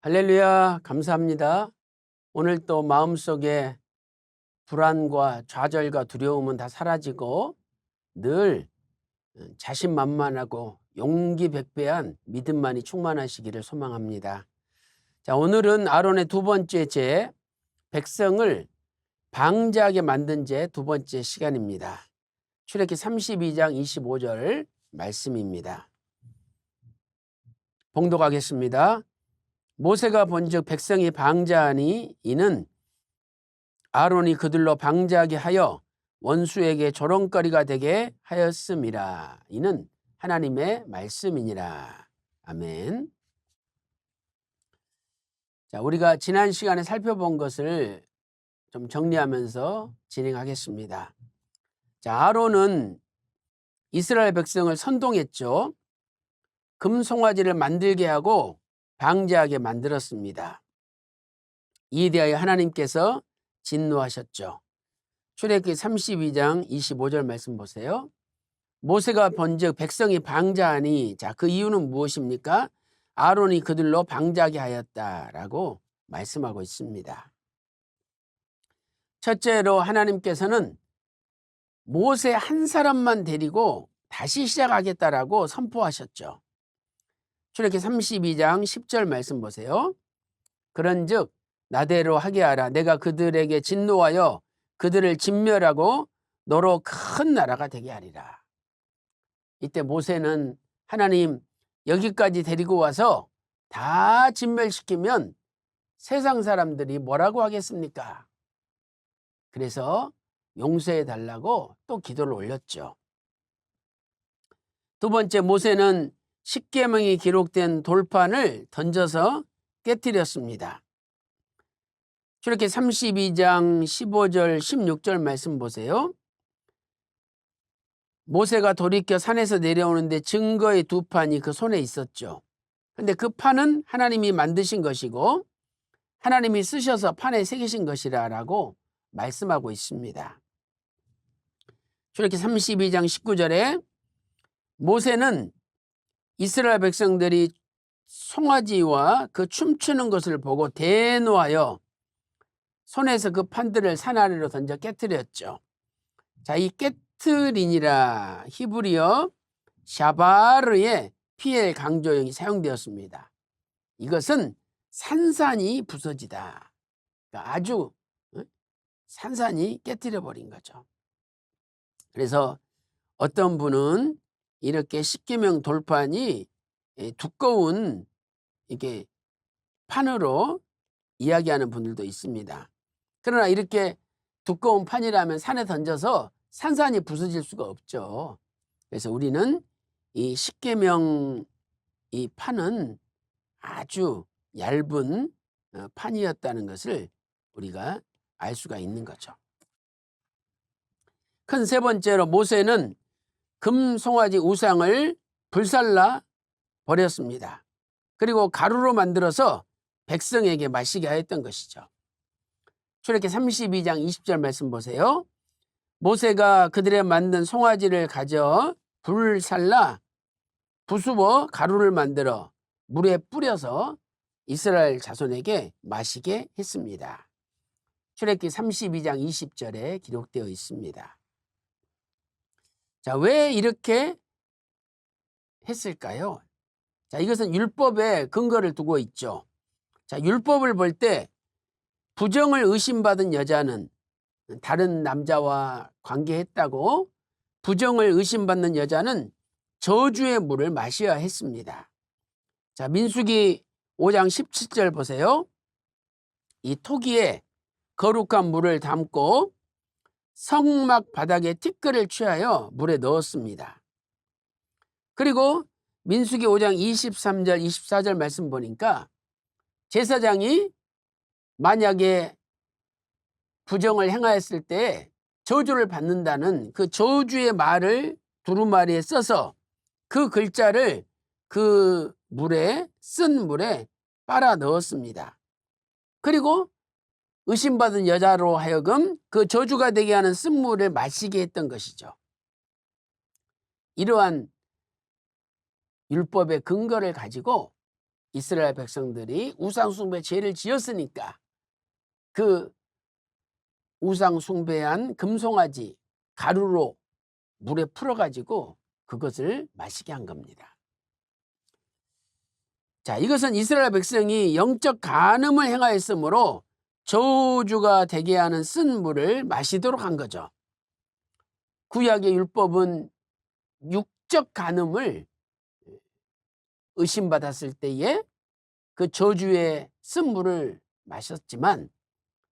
할렐루야, 감사합니다. 오늘 또 마음속에 불안과 좌절과 두려움은 다 사라지고 늘 자신만만하고 용기백배한 믿음만이 충만하시기를 소망합니다. 자, 오늘은 아론의 두 번째 제, 백성을 방자하게 만든 제 두 번째 시간입니다. 출애굽기 32장 25절 말씀입니다. 봉독하겠습니다. 모세가 본즉 백성이 방자하니 이는 아론이 그들로 방자하게 하여 원수에게 조롱거리가 되게 하였음이라. 이는 하나님의 말씀이니라. 아멘. 자, 우리가 지난 시간에 살펴본 것을 좀 정리하면서 진행하겠습니다. 자, 아론은 이스라엘 백성을 선동했죠. 금송아지를 만들게 하고 방자하게 만들었습니다. 이에 대하여 하나님께서 진노하셨죠. 출애굽기 32장 25절 말씀 보세요. 모세가 본즉 백성이 방자하니, 자, 그 이유는 무엇입니까? 아론이 그들로 방자하게 하였다라고 말씀하고 있습니다. 첫째로 하나님께서는 모세 한 사람만 데리고 다시 시작하겠다라고 선포하셨죠. 출애굽기 32장 10절 말씀 보세요. 그런즉 나대로 하게 하라. 내가 그들에게 진노하여 그들을 진멸하고 너로 큰 나라가 되게 하리라. 이때 모세는 하나님 여기까지 데리고 와서 다 진멸시키면 세상 사람들이 뭐라고 하겠습니까? 그래서 용서해 달라고 또 기도를 올렸죠. 두 번째, 모세는 십계명이 기록된 돌판을 던져서 깨뜨렸습니다. 출애굽기 32장 15절 16절 말씀 보세요. 모세가 돌이켜 산에서 내려오는데 증거의 두 판이 그 손에 있었죠. 근데 그 판은 하나님이 만드신 것이고 하나님이 쓰셔서 판에 새기신 것이라고 말씀하고 있습니다. 출애굽기 32장 19절에 모세는 이스라엘 백성들이 송아지와 그 춤추는 것을 보고 대노하여 손에서 그 판들을 산 아래로 던져 깨뜨렸죠. 자, 이 깨트린이라 히브리어 샤바르의 피엘 강조형이 사용되었습니다. 이것은 산산이 부서지다. 그러니까 아주 산산이 깨뜨려 버린 거죠. 그래서 어떤 분은 이렇게 십계명 돌판이 두꺼운 이게 판으로 이야기하는 분들도 있습니다. 그러나 이렇게 두꺼운 판이라면 산에 던져서 산산이 부서질 수가 없죠. 그래서 우리는 이 십계명 이 판은 아주 얇은 판이었다는 것을 우리가 알 수가 있는 거죠. 큰 세 번째로 모세는 금송아지 우상을 불살라 버렸습니다. 그리고 가루로 만들어서 백성에게 마시게 하였던 것이죠. 출애굽기 32장 20절 말씀 보세요. 모세가 그들의 만든 송아지를 가져 불살라 부수어 가루를 만들어 물에 뿌려서 이스라엘 자손에게 마시게 했습니다. 출애굽기 32장 20절에 기록되어 있습니다. 자, 왜 이렇게 했을까요? 자, 이것은 율법에 근거를 두고 있죠. 자, 율법을 볼 때 부정을 의심받은 여자는 다른 남자와 관계했다고 부정을 의심받는 여자는 저주의 물을 마셔야 했습니다. 자, 민수기 5장 17절 보세요. 이 토기에 거룩한 물을 담고 성막 바닥에 티끌을 취하여 물에 넣었습니다. 그리고 민수기 5장 23절 24절 말씀 보니까 제사장이 만약에 부정을 행하였을 때 저주를 받는다는 그 저주의 말을 두루마리에 써서 그 글자를 그 물에 쓴 물에 빨아 넣었습니다. 그리고 의심받은 여자로 하여금 그 저주가 되게 하는 쓴물을 마시게 했던 것이죠. 이러한 율법의 근거를 가지고 이스라엘 백성들이 우상 숭배 죄를 지었으니까 그 우상 숭배한 금송아지 가루로 물에 풀어가지고 그것을 마시게 한 겁니다. 자, 이것은 이스라엘 백성이 영적 간음을 행하였으므로 저주가 되게 하는 쓴 물을 마시도록 한 거죠. 구약의 율법은 육적 간음을 의심받았을 때에 그 저주의 쓴 물을 마셨지만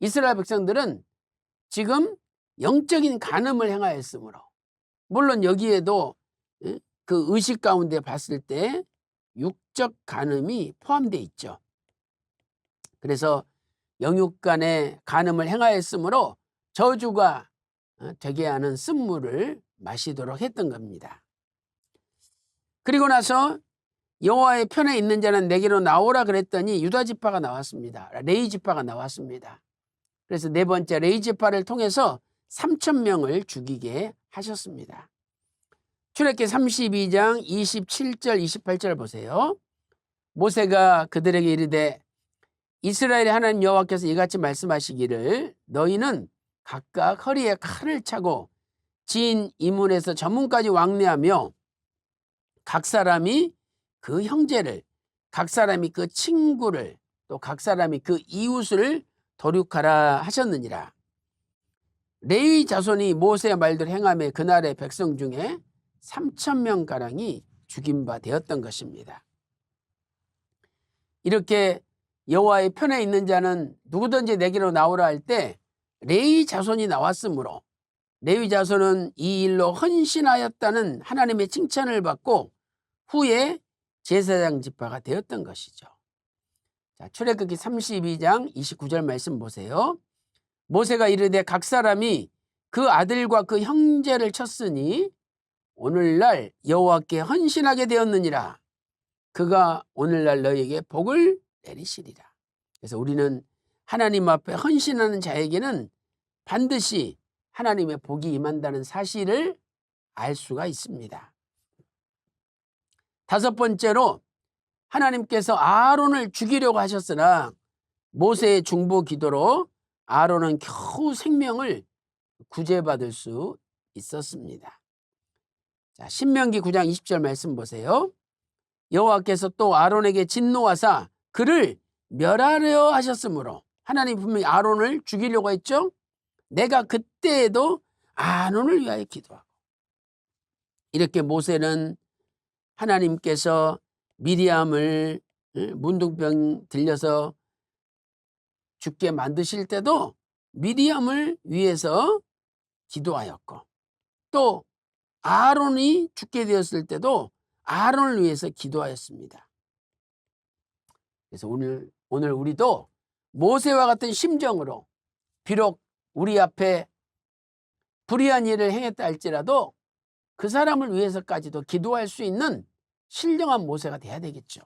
이스라엘 백성들은 지금 영적인 간음을 행하였으므로, 물론 여기에도 그 의식 가운데 봤을 때 육적 간음이 포함되어 있죠. 그래서 영육 간의 간음을 행하였으므로 저주가 되게 하는 쓴물을 마시도록 했던 겁니다. 그리고 나서 여호와의 편에 있는 자는 내게로 나오라 그랬더니 유다 지파가 나왔습니다. 레위 지파가 나왔습니다. 그래서 네 번째 레위 지파를 통해서 3,000명을 죽이게 하셨습니다. 출애굽기 32장 27절 28절 보세요. 모세가 그들에게 이르되 이스라엘의 하나님 여호와께서 이같이 말씀하시기를 너희는 각각 허리에 칼을 차고 진 이문에서 저문까지 왕래하며 각 사람이 그 형제를, 각 사람이 그 친구를, 또 각 사람이 그 이웃을 도륙하라 하셨느니라. 레위 자손이 모세의 말대로 행하며 그날의 백성 중에 3,000명가량이 죽임 바 되었던 것입니다. 이렇게 여호와의 편에 있는 자는 누구든지 내게로 나오라 할 때 레위 자손이 나왔으므로 레위 자손은 이 일로 헌신하였다는 하나님의 칭찬을 받고 후에 제사장 지파가 되었던 것이죠. 자, 출애굽기 32장 29절 말씀 보세요. 모세가 이르되 각 사람이 그 아들과 그 형제를 쳤으니 오늘날 여호와께 헌신하게 되었느니라. 그가 오늘날 너희에게 복을 내리시리라. 그래서 우리는 하나님 앞에 헌신하는 자에게는 반드시 하나님의 복이 임한다는 사실을 알 수가 있습니다. 다섯 번째로 하나님께서 아론을 죽이려고 하셨으나 모세의 중보 기도로 아론은 겨우 생명을 구제받을 수 있었습니다. 자, 신명기 9장 20절 말씀 보세요. 여호와께서 또 아론에게 진노하사 그를 멸하려 하셨으므로, 하나님 분명히 아론을 죽이려고 했죠. 내가 그때에도 아론을 위하여 기도하고, 이렇게 모세는 하나님께서 미리암을 문둥병 들려서 죽게 만드실 때도 미리암을 위해서 기도하였고, 또 아론이 죽게 되었을 때도 아론을 위해서 기도하였습니다. 그래서 오늘 우리도 모세와 같은 심정으로 비록 우리 앞에 불의한 일을 행했다 할지라도 그 사람을 위해서까지도 기도할 수 있는 신령한 모세가 돼야 되겠죠.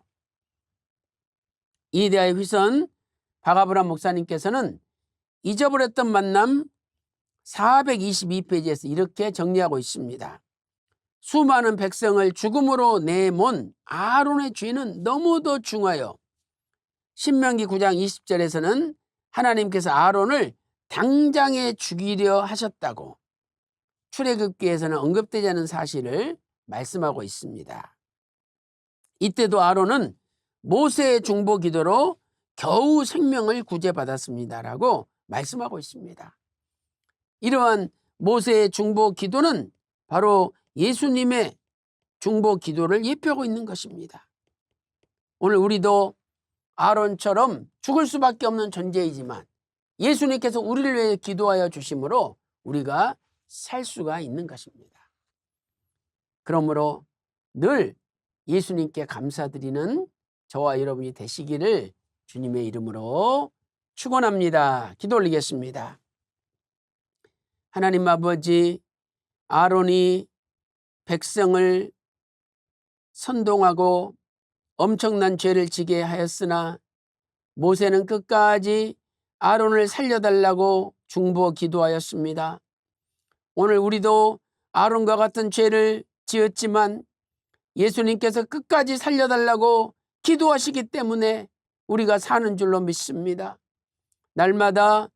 이에 대하여 휘선 박아브람 목사님께서는 잊어버렸던 만남 422페이지에서 이렇게 정리하고 있습니다. 수많은 백성을 죽음으로 내몬 아론의 죄는 너무도 중하여 신명기 9장 20절에서는 하나님께서 아론을 당장에 죽이려 하셨다고 출애굽기에서는 언급되지 않은 사실을 말씀하고 있습니다. 이때도 아론은 모세의 중보 기도로 겨우 생명을 구제받았습니다라고 말씀하고 있습니다. 이러한 모세의 중보 기도는 바로 예수님의 중보 기도를 예표하고 있는 것입니다. 오늘 우리도 아론처럼 죽을 수밖에 없는 존재이지만 예수님께서 우리를 위해 기도하여 주심으로 우리가 살 수가 있는 것입니다. 그러므로 늘 예수님께 감사드리는 저와 여러분이 되시기를 주님의 이름으로 축원합니다. 기도 올리겠습니다. 하나님 아버지, 아론이 백성을 선동하고 엄청난 죄를 지게 하였으나 모세는 끝까지 아론을 살려달라고 중보 기도하였습니다. 오늘 우리도 아론과 같은 죄를 지었지만 예수님께서 끝까지 살려달라고 기도하시기 때문에 우리가 사는 줄로 믿습니다. 날마다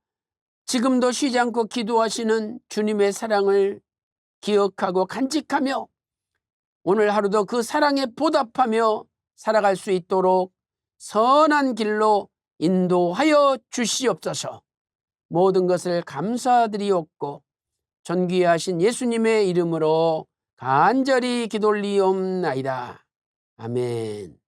지금도 쉬지 않고 기도하시는 주님의 사랑을 기억하고 간직하며 오늘 하루도 그 사랑에 보답하며 살아갈 수 있도록 선한 길로 인도하여 주시옵소서. 모든 것을 감사드리옵고 존귀하신 예수님의 이름으로 간절히 기도 올리옵나이다. 아멘.